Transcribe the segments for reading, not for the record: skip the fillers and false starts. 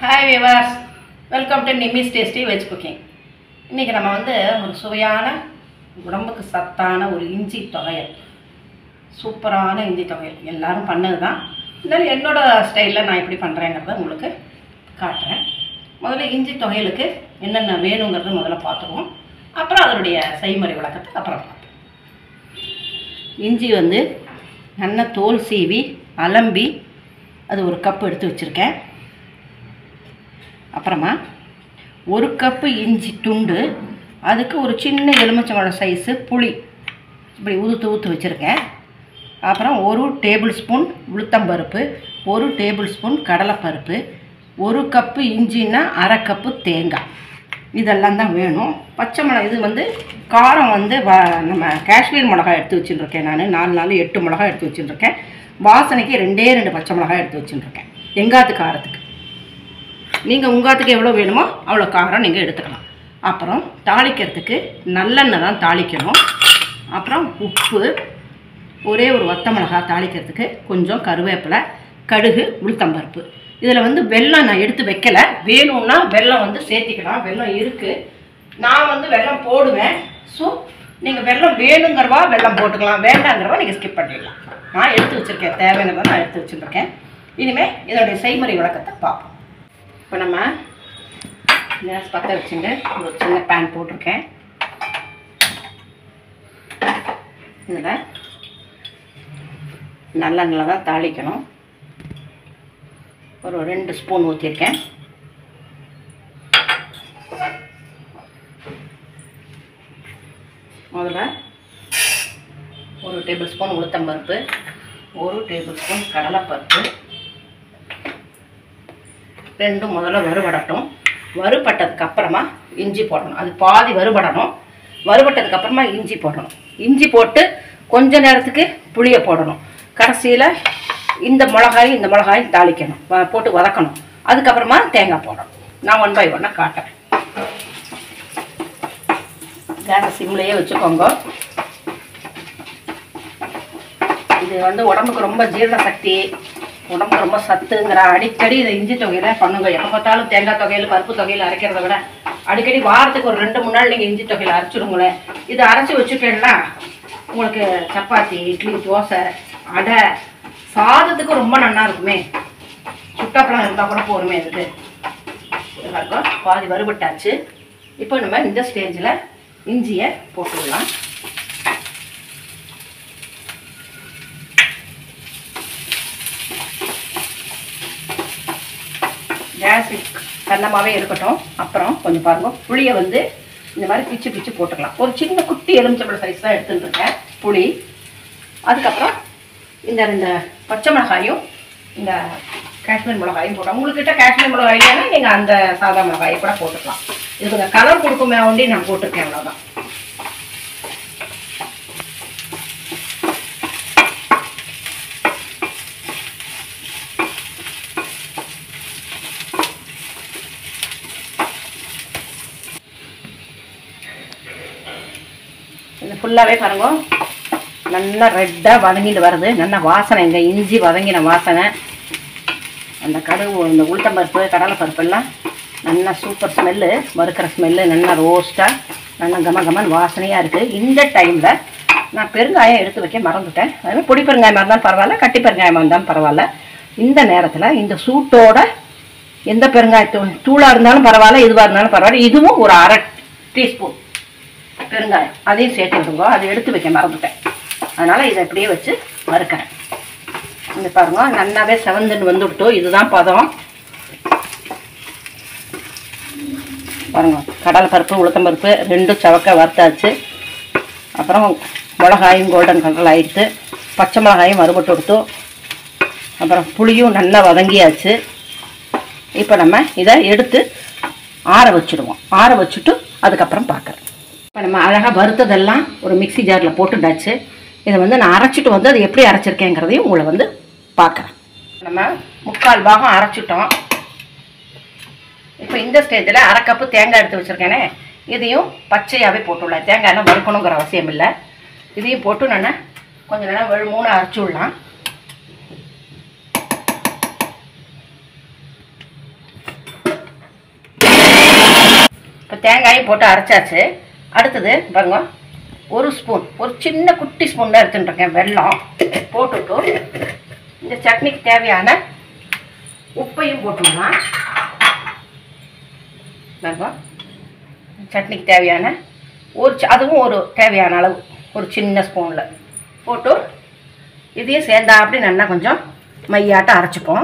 Hi viewers, welcome to Nimmi's tasty veg cooking. இன்றைக்கி நம்ம ஒரு சுவையான உடம்புக்கு சத்தான ஒரு இஞ்சி தொகையல், சூப்பரான இஞ்சி தொகையல் எல்லோரும் பண்ணது தான். இருந்தாலும் என்னோடய ஸ்டைலில் நான் எப்படி பண்ணுறேங்கிறத உங்களுக்கு காட்டுறேன். முதல்ல இஞ்சி தொகையலுக்கு என்னென்ன வேணுங்கிறது முதல்ல பார்த்துக்குவோம். அப்புறம் அதனுடைய செய்முறை விளக்கத்தை அப்புறம் பார்ப்போம். இஞ்சி நல்லா தோல் சீவி அலம்பி அது ஒரு கப் எடுத்து வச்சுருக்கேன். அப்புறமா ஒரு கப்பு இஞ்சி துண்டு, அதுக்கு ஒரு சின்ன எலுமிச்சம்பழம் சைஸு புளி இப்படி ஊற்று வச்சுருக்கேன். அப்புறம் 1 டேபிள் ஸ்பூன் உளுத்தம்பருப்பு, 1 டேபிள் ஸ்பூன் கடலைப்பருப்பு, 1 கப்பு இஞ்சின்னா அரை கப்பு தேங்காய், இதெல்லாம் தான் வேணும். பச்சை மிளகாய், இது காரம் நம்ம காஷ்மீர் மிளகாய் எடுத்து வச்சுட்டுருக்கேன். நான் 8 மிளகாய் எடுத்து வச்சுட்டுருக்கேன். வாசனைக்கு 2 பச்சை மிளகாய் எடுத்து வச்சுட்டுருக்கேன். எங்காத்து காரத்துக்கு நீங்கள் உங்காத்துக்கு எவ்வளோ வேணுமோ அவ்வளோ காரம் நீங்கள் எடுத்துக்கலாம். அப்புறம் தாளிக்கிறதுக்கு நல்லெண்ணெய் தான் தாளிக்கணும். அப்புறம் உப்பு, ஒரே ஒரு வத்த மிளகாய் தாளிக்கிறதுக்கு, கொஞ்சம் கருவேப்பிலை, கடுகு, உளுத்தம்பருப்பு. இதில் வெல்லம் நான் எடுத்து வைக்கலை. வேணும்னா வெல்லம் சேர்த்திக்கலாம். வெல்லம் இருக்குது. நான் வெல்லம் போடுவேன். ஸோ நீங்கள் வெல்லம் வேணுங்கிறவா வெல்லம் போட்டுக்கலாம், வேண்டாங்கிறவா நீங்கள் ஸ்கிப் பண்ணிடலாம். நான் எடுத்து வச்சுருக்கேன், தேவையானதை நான் எடுத்து வச்சுருக்கேன். இனிமேல் இதோடைய செய்முறை விளக்கத்தை பார்ப்போம். இப்போ நம்ம கேஸ் பற்ற வச்சுங்க, ஒரு சின்ன பேன் போட்டிருக்கேன். இதில் நல்லெண்ணெய் தான் தாளிக்கணும். ஒரு 2 ஸ்பூன் ஊற்றிருக்கேன். முதல்ல 1 டேபிள் ஸ்பூன் உளுத்தம்பருப்பு, 1 டேபிள் ஸ்பூன் கடலைப்பருப்பு, 2 முதல்ல வறுபடட்டும். வறுபட்டதுக்கு அப்புறமா இஞ்சி போடணும். அது பாதி வறுபடணும். வறுபட்டதுக்கு அப்புறமா இஞ்சி போடணும். இஞ்சி போட்டு கொஞ்ச நேரத்துக்கு புளியை போடணும். கடைசியில் இந்த மிளகாயும் தாளிக்கணும், போட்டு வதக்கணும். அதுக்கப்புறமா தேங்காய் போடணும். நான் 1 பை 1 காட்டுறேன். கேஸை சிம்லேயே வச்சுக்கோங்க. இது உடம்புக்கு ரொம்ப ஜீரண சக்தி, உடம்புக்கு ரொம்ப சத்துங்கிற அடிக்கடி இதை இஞ்சி தொகையில பண்ணுங்க. எப்போ பார்த்தாலும் தேங்காய் தொகையில் பருப்பு தொகையில் அரைக்கிறத விட அடிக்கடி வாரத்துக்கு ஒரு 2-3 நாள் நீங்கள் இஞ்சி தொகையில் அரைச்சிடுங்களேன். இதை அரைச்சி வச்சுட்டேன்னா உங்களுக்கு சப்பாத்தி, இட்லி, தோசை, அடை, சாதத்துக்கு ரொம்ப நல்லா இருக்குமே. சுட்டாப்பழம் இருந்தால் கூட போருமே. இதுக்கு எல்லாருக்கும் பாதி வறுபட்டாச்சு. இப்போ நம்ம இந்த ஸ்டேஜில் இஞ்சியை போட்டுடலாம். கேஸ் சன்னமாகவே இருக்கட்டும். அப்புறம் கொஞ்சம் பாருங்கள், புளியை இந்த மாதிரி பிச்சு போட்டுக்கலாம். ஒரு சின்ன குட்டி எலுமிச்சம்பழம் சைஸ் தான் எடுத்துட்டுருக்கேன் புளி. அதுக்கப்புறம் இந்த 2 பச்சை மிளகாயும் இந்த காஷ்மீர் மிளகாயும் போட்டோம். உங்கள்கிட்ட காஷ்மீர் மிளகாய் இல்லைன்னா நீங்கள் அந்த சாதா மிளகாயை கூட போட்டுக்கலாம். இது கொஞ்சம் கலர் கொடுக்குமே ஒண்டி நான் போட்டிருக்கேன், அவ்வளோதான். இது ஃபுல்லாகவே பாருங்க, நல்லா ரெட்டாக வதங்கிட்டு வருது. நல்லா வாசனை, இந்த இஞ்சி வதங்கின வாசனை, அந்த கடுகு, இந்த உளுத்தம்பருப்பு, கடலைப்பருப்பெல்லாம் நல்லா சூப்பர் ஸ்மெல்லு, வறுக்கிற ஸ்மெல்லு, நல்லா ரோஸ்ட்டாக நல்லா கமன்னு வாசனையாக இருக்குது. இந்த டைமில் நான் பெருங்காயம் எடுத்து வைக்க மறந்துட்டேன். அதுமாதிரி பொடி பெருங்காயமாக இருந்தாலும் பரவாயில்ல, கட்டி பெருங்காயமாக இருந்தாலும் பரவாயில்ல. இந்த நேரத்தில் இந்த சூட்டோட எந்த பெருங்காயத்தூளாக இருந்தாலும் பரவாயில்ல, இதுவாக இருந்தாலும் பரவாயில்ல, இதுவும் ஒரு 1/2 டீஸ்பூன் பெருங்காயம் அதையும் சேர்த்து விடுங்க. அதை எடுத்து வைக்க மறந்துட்டேன். அதனால் இதை அப்படியே வச்சு வறுக்கிறேன். இந்த பாருங்க, நல்லாவே செவந்துன்னு வந்துவிட்டோம். இதுதான் பதம். பாருங்க, கடலைப்பருப்பு, உளுத்தம்பருப்பு 2 சவக்க வறுத்தாச்சு. அப்புறம் மிளகாயும் கோல்டன் கலரில் ஆகிடுத்து. பச்சை மிளகாயும் வறுபட்டு கொடுத்தோம். அப்புறம் புளியும் நல்லா வதங்கியாச்சு. இப்போ நம்ம இதை எடுத்து ஆற வச்சுடுவோம். ஆற வச்சுட்டு அதுக்கப்புறம் பார்க்குறேன். இப்போ நம்ம அழகாக வறுத்ததெல்லாம் ஒரு மிக்சி ஜாரில் போட்டுட்டாச்சு. இதை நான் அரைச்சிட்டு அது எப்படி அரைச்சிருக்கேங்கிறதையும் உங்களை பார்க்குறேன். நம்ம 3/4 பாகம் அரைச்சிட்டோம். இப்போ இந்த ஸ்டேஜில் 1/2 கப்பு தேங்காய் எடுத்து வச்சுருக்கேனே, இதையும் பச்சையாகவே போட்டுவிடலாம். தேங்காயெல்லாம் வறுக்கணுங்கிற அவசியம் இல்லை. இதையும் போட்டு நான் கொஞ்சம் நேரம் 3 அரைச்சி விடலாம். தேங்காயும் போட்டு அரைச்சாச்சு. அடுத்தது பாருங்க, ஒரு ஸ்பூன், ஒரு சின்ன குட்டி ஸ்பூன் தான் எடுத்துட்டுருக்கேன் வெல்லம் போட்டுவிட்டு இந்த சட்னிக்கு தேவையான உப்பையும் போட்டுடலாம். பாருங்க, சட்னிக்கு தேவையான அதுவும் ஒரு தேவையான அளவு ஒரு சின்ன ஸ்பூனில் போட்டு இதையும் சேர்ந்தா அப்படி நல்லா கொஞ்சம் மையாட்டம் அரைச்சிப்போம்.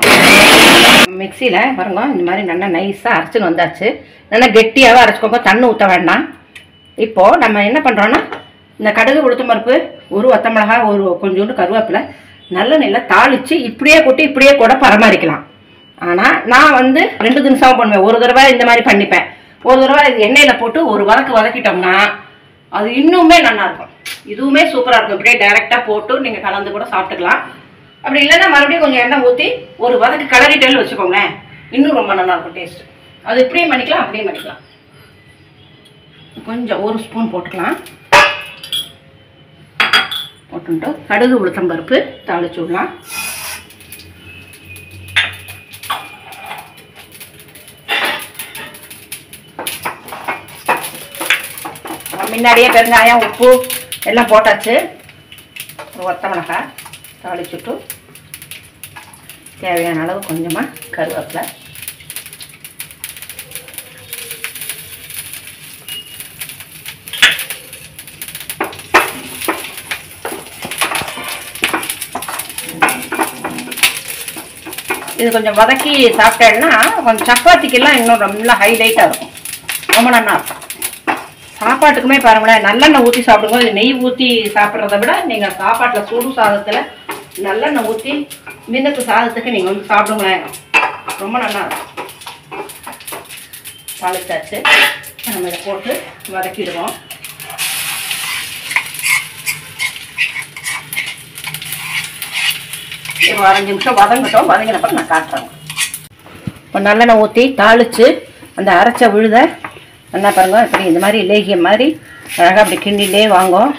மிக்சியில் பாருங்க, இந்த மாதிரி நல்லா நைஸாக அரைச்சின்னு வந்தாச்சு. நல்லா கெட்டியாகவே அரைச்சிக்கோங்க, தண்ணி ஊற்ற வேண்டாம். இப்போது நம்ம என்ன பண்ணுறோன்னா, இந்த கடுகு உளுத்தம் பருப்பு, ஒரு வத்தமிளகா, ஒரு கொஞ்சோண்டு கருவேப்பிலை நல்லெண்ணெயில் தாளித்து இப்படியே கொட்டி இப்படியே கூட பராமரிக்கலாம். ஆனால் நான் வந்து 2 நிமிஷம் பண்ணுவேன். ஒரு தடவை இந்த மாதிரி பண்ணிப்பேன், ஒரு தடவை இது எண்ணெயில் போட்டு ஒரு வதக்கிட்டோம்னா அது இன்னுமே நல்லாயிருக்கும். இதுவுமே சூப்பராக இருக்கும். இப்படியே டைரெக்டாக போட்டு நீங்கள் கலந்து கூட சாப்பிட்டுக்கலாம். அப்படி இல்லைன்னா மறுபடியும் கொஞ்சம் எண்ணெய் ஊற்றி ஒரு வதக்கு கலரிட்டேன்னு வச்சுக்கோங்களேன், இன்னும் ரொம்ப நல்லாயிருக்கும் டேஸ்ட். அது இப்படியே பண்ணிக்கலாம், அப்படியே பண்ணிக்கலாம். கொஞ்சம் ஒரு ஸ்பூன் போட்டுக்கலாம். போட்டுட்டு கடுகு உளுத்தம் பருப்பு தாளிச்சு விடலாம். முன்னாடியே பெருங்காயம் உப்பு எல்லாம் போட்டாச்சு. ஒரு வத்தமிளகாய் தாளிச்சுட்டு தேவையான அளவு கொஞ்சமாக கருவேப்பிலை, இது கொஞ்சம் வதக்கி சாப்பிட்டேன்னா கொஞ்சம் சப்பாத்திக்கெல்லாம் இன்னும் ரொம்ப ஹைலைட்டாக இருக்கும், ரொம்ப நல்லா இருக்கும். சாப்பாட்டுக்குமே பாருங்களேன், நல்லெண்ணெய் ஊற்றி சாப்பிடும்போது நெய் ஊற்றி சாப்பிட்றத விட நீங்கள் சாப்பாட்டில் சூடு சாதத்தில் நல்லெண்ணெய் ஊற்றி மின்னத்து சாதத்துக்கு நீங்கள் வந்து சாப்பிடுங்களேன், ரொம்ப நல்லா இருக்கும். தாளிச்சாச்சு, நம்ம இதை போட்டு வதக்கிடுவோம். ஒரு 5 நிமிஷம் வதங்கட்டும். வதங்கினப்பறம் நான் காட்டுறேன். இப்போ நல்லெண்ணெய் ஊற்றி தாளித்து அந்த அரைச்ச விழுத நல்லா பாருங்க, இப்படி இந்த மாதிரி லேகிய மாதிரி அழகாக அப்படி கிண்டிலே வாங்கும்.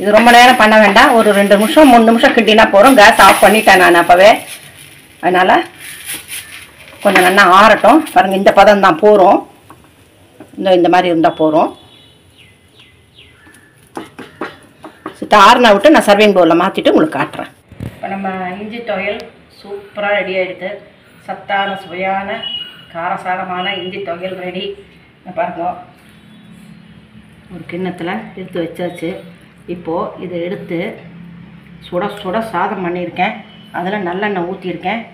இது ரொம்ப நேரம் பண்ண வேண்டாம், ஒரு 2 நிமிஷம் 3 நிமிஷம் கிண்டினா போகிறோம். கேஸ் ஆஃப் பண்ணிட்டேன் நான் அப்போவே. அதனால் கொஞ்சம் நல்லா ஆறட்டும். பாருங்கள், இந்த பதம் தான் போகிறோம். இந்த மாதிரி இருந்தால் போகிறோம். ஆறுனா விட்டு நான் சர்விங் பவுலில் மாற்றிட்டு உங்களுக்கு காட்டுறேன். இப்போ நம்ம இஞ்சி துவையல் சூப்பராக ரெடி ஆகிடுது. சத்தான சுவையான காரசாரமான இஞ்சி துவையல் ரெடி. பாருங்க, ஒரு கிண்ணத்தில் எடுத்து வச்சாச்சு. இப்போது இதை எடுத்து சுட சுட சாதம் பண்ணியிருக்கேன். அதில் நல்லெண்ணெய் ஊற்றியிருக்கேன்.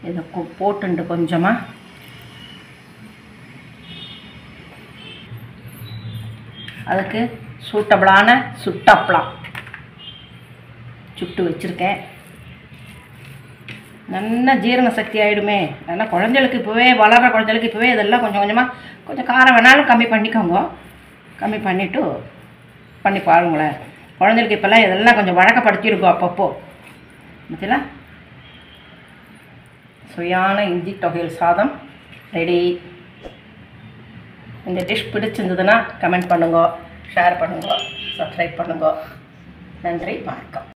இதை போட்டுண்டு கொஞ்சமாக அதுக்கு சூட்டபிளான சுட்டப்பளம் சுட்டு வச்சுருக்கேன். நல்லா ஜீரண சக்தி ஆகிடுமே. நல்லா குழந்தைகளுக்கு இப்போவே, வளர்கிற குழந்தைகளுக்கு இப்போவே இதெல்லாம் கொஞ்சம் கொஞ்சமாக கொஞ்சம் காரம் வேணாலும் கம்மி பண்ணிக்கோங்க. கம்மி பண்ணிவிட்டு பண்ணி பாருங்களேன். குழந்தைகளுக்கு இப்போல்லாம் இதெல்லாம் கொஞ்சம் வழக்கப்படுத்தியிருக்கோம் அப்பப்போ. பார்த்தீங்களா, சுவையான இஞ்சி துவையல் சாதம் ரெடி. இந்த டிஷ் பிடிச்சிருந்ததுன்னா கமெண்ட் பண்ணுங்க, ஷேர் பண்ணுங்க, சப்ஸ்கிரைப் பண்ணுங்க. நன்றி, வணக்கம்.